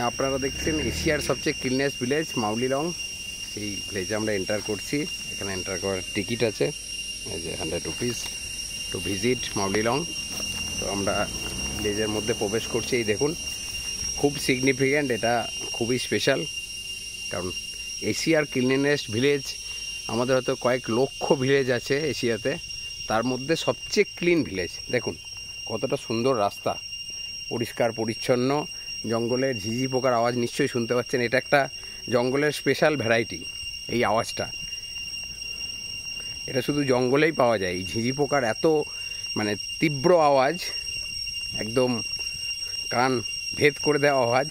আপনারা দেখছেন এশিয়ার সবচেয়ে ক্লিনেস্ট ভিলেজ মাউলিলং। সেই ভিলেজে আমরা এন্টার করছি। এখানে এন্টার করার টিকিট আছে, এই যে 100 রুপিস টু ভিজিট মাউলিলং। তো আমরা ভিলেজের মধ্যে প্রবেশ করছি। এই দেখুন, খুব সিগনিফিক্যান্ট, এটা খুবই স্পেশাল, কারণ এশিয়ার ক্লিনেস্ট ভিলেজ। আমাদের হয়তো কয়েক লক্ষ ভিলেজ আছে এশিয়াতে, তার মধ্যে সবচেয়ে ক্লিন ভিলেজ। দেখুন কতটা সুন্দর রাস্তা, পরিষ্কার পরিচ্ছন্ন। জঙ্গলের ঝিঝি পোকার আওয়াজ নিশ্চয়ই শুনতে পাচ্ছেন। এটা একটা জঙ্গলের স্পেশাল ভ্যারাইটি, এই আওয়াজটা। এটা শুধু জঙ্গলেই পাওয়া যায়। এই ঝিঝি পোকার এত মানে তীব্র আওয়াজ, একদম কান ভেদ করে দেওয়া আওয়াজ,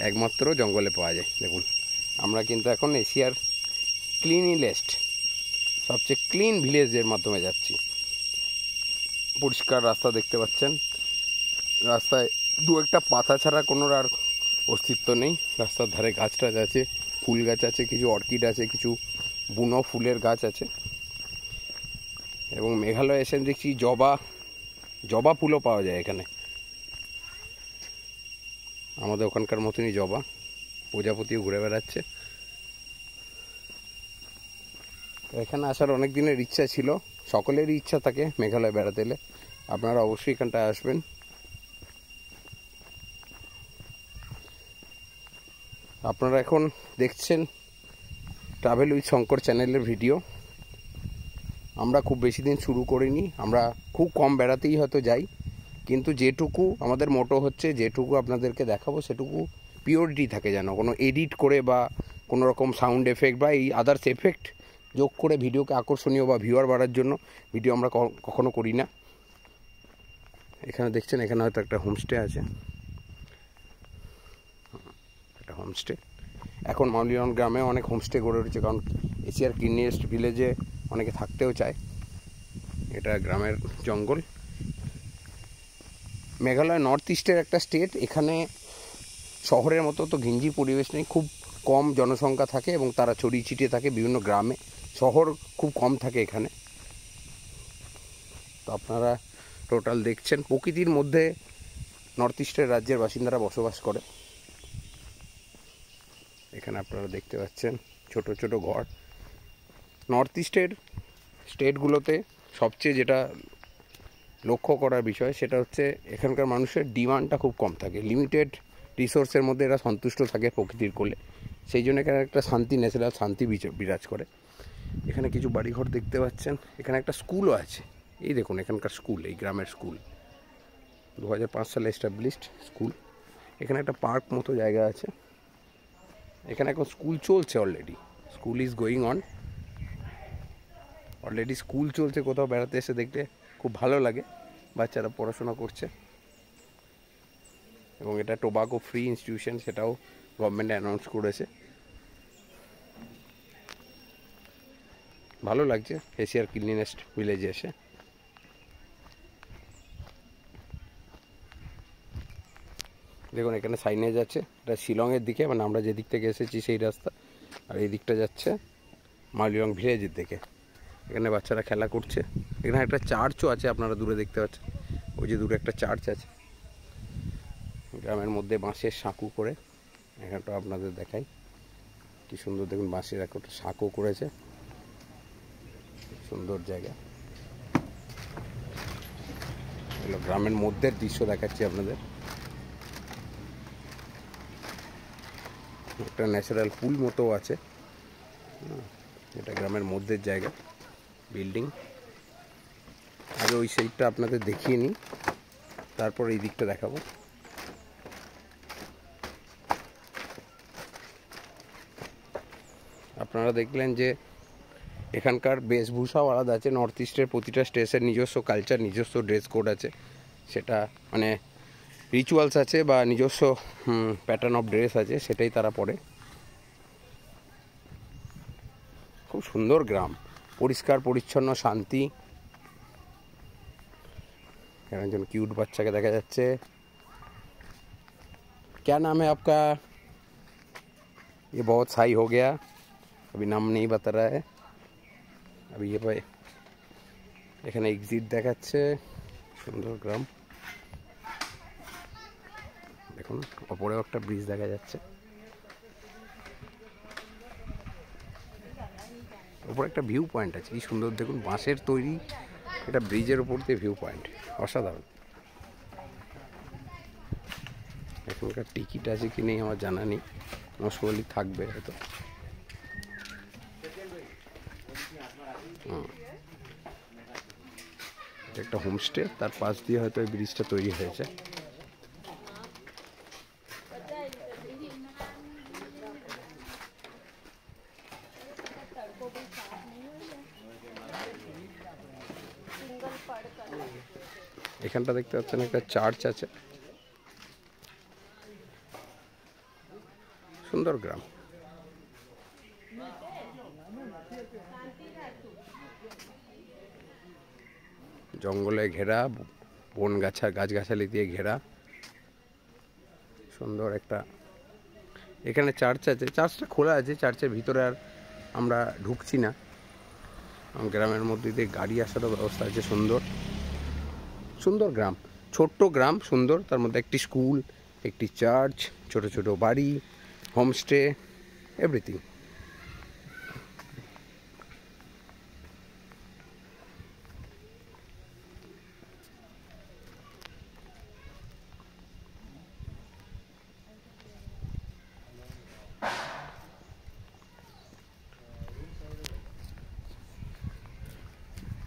একমাত্র জঙ্গলে পাওয়া যায়। দেখুন, আমরা কিন্তু এখন এশিয়ার ক্লিনিনেস্ট, সবচেয়ে ক্লিন ভিলেজের মাধ্যমে যাচ্ছি। পরিষ্কার রাস্তা দেখতে পাচ্ছেন। রাস্তায় দু একটা পাতা ছাড়া কোনো আর অস্তিত্ব নেই। রাস্তার ধারে গাছ টাছ আছে, ফুল গাছ আছে, কিছু অর্কিড আছে, কিছু বুনো ফুলের গাছ আছে। এবং মেঘালয় এসে দেখছি জবা ফুলও পাওয়া যায় এখানে। আমাদের ওখানকার মতনই জবা, প্রজাপতিও ঘুরে বেড়াচ্ছে। এখানে আসার অনেক দিনের ইচ্ছা ছিল, সকলেরই ইচ্ছা থাকে মেঘালয় বেড়াতে এলে। আপনারা অবশ্যই এখানটায় আসবেন। আপনারা এখন দেখছেন ট্রাভেল উইথ শঙ্কর চ্যানেলের ভিডিও। আমরা খুব বেশি দিন শুরু করিনি, আমরা খুব কম বেড়াতেই হয়তো যাই, কিন্তু যেটুকু আমাদের মোটো হচ্ছে, যেটুকু আপনাদেরকে দেখাবো সেটুকু পিওরিটি থাকে, যেন কোনো এডিট করে বা কোনো রকম সাউন্ড এফেক্ট বা এই আদার্স এফেক্ট যোগ করে ভিডিওকে আকর্ষণীয় বা ভিউয়ার বাড়ার জন্য ভিডিও আমরা কখনো করি না। এখানে দেখছেন, এখানে হয়তো একটা হোমস্টে আছে, একটা হোমস্টে। এখন মাউলিলং গ্রামে অনেক হোমস্টে গড়ে উঠেছে, কারণ এশিয়ার ক্লিনেস্ট ভিলেজে অনেকে থাকতেও চায়। এটা গ্রামের জঙ্গল। মেঘালয় নর্থ ইস্টের একটা স্টেট। এখানে শহরের মতো তো ঘিঞ্জি পরিবেশ নেই, খুব কম জনসংখ্যা থাকে এবং তারা ছড়িয়ে ছিটিয়ে থাকে বিভিন্ন গ্রামে। শহর খুব কম থাকে এখানে। তো আপনারা টোটাল দেখছেন প্রকৃতির মধ্যে নর্থ ইস্টের রাজ্যের বাসিন্দারা বসবাস করে। এখানে আপনারা দেখতে পাচ্ছেন ছোট ছোট ঘর। নর্থ ইস্টের স্টেটগুলোতে সবচেয়ে যেটা লক্ষ্য করার বিষয়, সেটা হচ্ছে এখানকার মানুষের ডিমান্ডটা খুব কম থাকে। লিমিটেড রিসোর্সের মধ্যে এরা সন্তুষ্ট থাকে প্রকৃতির কোলে। সেই জন্য এখানে একটা শান্তি, ন্যাচারাল শান্তি বিরাজ করে। এখানে কিছু বাড়িঘর দেখতে পাচ্ছেন। এখানে একটা স্কুলও আছে। এই দেখুন এখানকার স্কুল, এই গ্রামের স্কুল 2005 সালে এস্টাবলিশড স্কুল। এখানে একটা পার্ক মতো জায়গা আছে। এখানে এখন স্কুল চলছে already, school is going on. Already school চলছে। কোথাও বেড়াতে এসে দেখতে খুব ভালো লাগে, বাচ্চারা পড়াশোনা করছে। এবং এটা টোবাকো ফ্রি ইনস্টিটিউশন, সেটাও গভর্নমেন্ট অ্যানাউন্স করেছে। ভালো লাগছে এশিয়ার ক্লিনেস্ট ভিলেজে এসে। দেখুন এখানে সাইনেজ আছে, এটা শিলংয়ের দিকে, মানে আমরা যে দিক থেকে এসেছি সেই রাস্তা। আর এই দিকটা যাচ্ছে মাউলিলং ভিলেজের দিকে। এখানে বাচ্চারা খেলা করছে। এখানে একটা চার্চও আছে, আপনারা দূরে দেখতে পাচ্ছেন। ওই যে দূরে একটা চার্চ আছে। গ্রামের মধ্যে বাঁশের সাঁকো করে, এখানটা আপনাদের দেখাই কি সুন্দর। দেখুন বাঁশের একটা সাঁকো করেছে, সুন্দর জায়গা। এগুলো গ্রামের মধ্যে দৃশ্য দেখাচ্ছি আপনাদের। একটা ন্যাচারাল পুল মতো আছে। এটা গ্রামের মধ্যে জায়গা, বিল্ডিং। আগে ওই সাইডটা আপনাদের দেখিয়ে নিই, তারপর এই দিকটা দেখাবো। আপনারা দেখলেন যে এখানকার বেশভূষাও আলাদা আছে। নর্থ ইস্টের প্রতিটা স্টেটের নিজস্ব কালচার, নিজস্ব ড্রেস কোড আছে। সেটা মানে রিচুয়ালস আছে বা নিজস্ব প্যাটার্ন অফ ড্রেস আছে, সেটাই তারা পরে। খুব সুন্দর গ্রাম, পরিষ্কার পরিচ্ছন্ন, শান্তি। একজন কিউট বাচ্চাকে দেখা যাচ্ছে। क्या नाम है आपका? ये बहुत हाई हो गया, अभी नाम नहीं बता रहा है। अभी ये भाई এখানে এক্সিট দেখাচ্ছে। সুন্দর গ্রাম। দেখুন ওপরেও একটা ব্রিজ দেখা যাচ্ছে, ওপরে একটা ভিউ পয়েন্ট আছে, কি সুন্দর দেখুন, বাঁশের তৈরি এটা ব্রিজের ওপর দিয়ে ভিউ পয়েন্ট, অসাধারণ। এখানকার টিকিট আছে কি নেই আমার জানা নেই, মোস্ট প্রবাবলি থাকবে হয়তো। একটা হোমস্টে, তার পাশ দিয়ে হয়তো এই ব্রিজটা তৈরি হয়েছে। এখানটা দেখতে পাচ্ছেন একটা চার্চ আছে, সুন্দর গ্রাম। জঙ্গলে ঘেরা, বন গাছগাছালি দিয়ে ঘেরা, সুন্দর একটা এখানে চার্চ আছে। চার্চটা খোলা আছে, চার্চের ভিতরে আর আমরা ঢুকছি না, গ্রামের মধ্যে দিয়ে গাড়ি আসারও ব্যবস্থা আছে। সুন্দর সুন্দর গ্রাম, ছোট্ট গ্রাম সুন্দর, তার মধ্যে একটি স্কুল, একটি চার্চ, ছোট ছোট বাড়ি, হোমস্টে, এভরিথিং।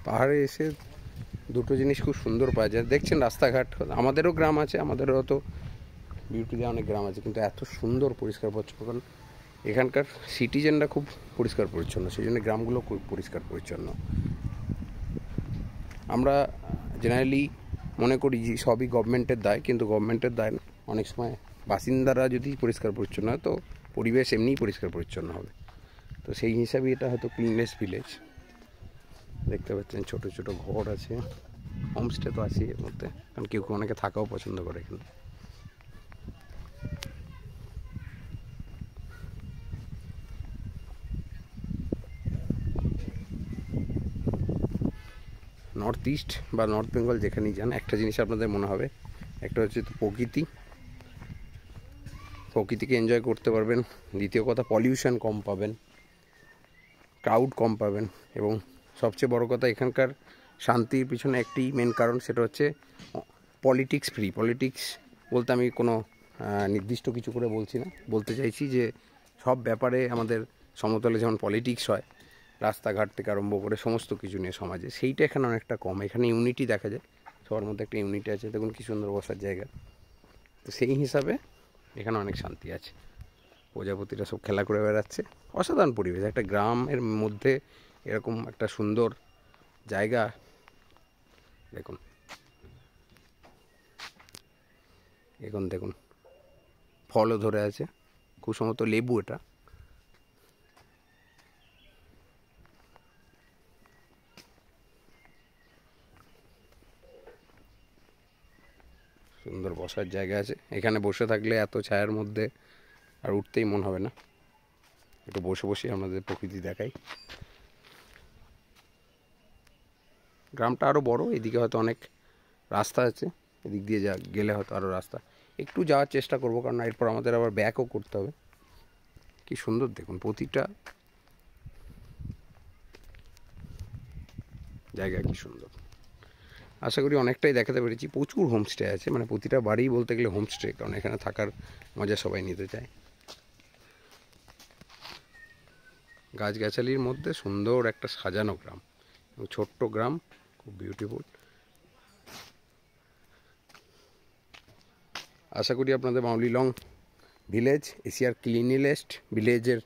পাহাড়ে এসে দুটো জিনিস খুব সুন্দর পাওয়া যায়, দেখছেন রাস্তাঘাট, আমাদেরও গ্রাম আছে, আমাদেরও তো বিউটিতে অনেক গ্রাম আছে, কিন্তু এত সুন্দর পরিষ্কার পরিচ্ছন্ন, কারণ এখানকার সিটিজেনরা খুব পরিষ্কার পরিচ্ছন্ন, সেই জন্য গ্রামগুলো খুব পরিষ্কার পরিচ্ছন্ন। আমরা জেনারেলি মনে করি যে সবই গভর্নমেন্টের দায়, কিন্তু গভর্নমেন্টের দায় না, অনেক সময় বাসিন্দারা যদি পরিষ্কার পরিচ্ছন্ন হয় তো পরিবেশ এমনিই পরিষ্কার পরিচ্ছন্ন হবে। তো সেই হিসাবে এটা হয়তো ক্লিননেস ভিলেজ। দেখতে পাচ্ছেন ছোট ছোট ঘর আছে, হোমস্টে তো আছে এর মধ্যে, কারণ কেউ কেউ অনেকে থাকাও পছন্দ করে এখানে। নর্থ ইস্ট বা নর্থ বেঙ্গল যেখানেই যান, একটা জিনিস আপনাদের মনে হবে, একটা হচ্ছে তো প্রকৃতিকে এনজয় করতে পারবেন, দ্বিতীয় কথা পলিউশন কম পাবেন, ক্রাউড কম পাবেন, এবং সবচেয়ে বড় কথা এখানকার শান্তির পিছনে একটি মেন কারণ, সেটা হচ্ছে পলিটিক্স ফ্রি। পলিটিক্স বলতে আমি কোনো নির্দিষ্ট কিছু করে বলছি না, বলতে চাইছি যে সব ব্যাপারে আমাদের সমতলে যেমন পলিটিক্স হয়, রাস্তাঘাট থেকে আরম্ভ করে সমস্ত কিছু নিয়ে সমাজে, সেইটা এখানে অনেকটা কম। এখানে ইউনিটি দেখা যায়, সবার মধ্যে একটা ইউনিটি আছে, দেখুন কী সুন্দর বসার জায়গা। তো সেই হিসাবে এখানে অনেক শান্তি আছে, প্রজাপতিরা সব খেলা করে বেড়াচ্ছে, অসাধারণ পরিবেশ। একটা গ্রামের মধ্যে এরকম একটা সুন্দর জায়গা দেখুন, এখন দেখুন ফলও ধরে আছে, খুব সম্ভবত লেবু এটা। সুন্দর বসার জায়গা আছে, এখানে বসে থাকলে এত ছায়ার মধ্যে আর উঠতেই মন হবে না, একটু বসে বসে আমাদের প্রকৃতি দেখাই। গ্রামটা আরও বড়, এদিকে হয়তো অনেক রাস্তা আছে, এদিক দিয়ে গেলে হয়তো আরও রাস্তা, একটু যাওয়ার চেষ্টা করবো, কারণ এরপর আমাদের আবার ব্যাকও করতে হবে। কি সুন্দর দেখুন, প্রতিটা জায়গা কি সুন্দর। আশা করি অনেকটাই দেখাতে পেরেছি। প্রচুর হোমস্টে আছে, মানে প্রতিটা বাড়ি বলতে গেলে হোমস্টে, কারণ এখানে থাকার মজা সবাই নিতে চায়। গাছগাছালির মধ্যে সুন্দর একটা সাজানো গ্রাম, ছোট্ট গ্রাম, খুব বিউটিফুল। আশা করি আপনাদের মাউলিলং ভিলেজ এশিয়ার ক্লিনিনেস্ট ভিলেজের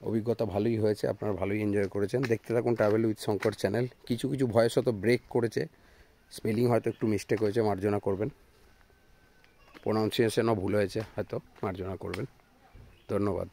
অভিজ্ঞতা ভালোই হয়েছে, আপনারা ভালোই এনজয় করেছেন। দেখতে থাকুন ট্রাভেল উইথ শঙ্কর চ্যানেল। কিছু কিছু ভয়েস হয়তো ব্রেক করেছে, স্পেলিং হয়তো একটু মিস্টেক হয়েছে, মার্জনা করবেন, প্রোনাউন্সিয়েশনও ভুল হয়েছে হয়তো, মার্জনা করবেন। ধন্যবাদ।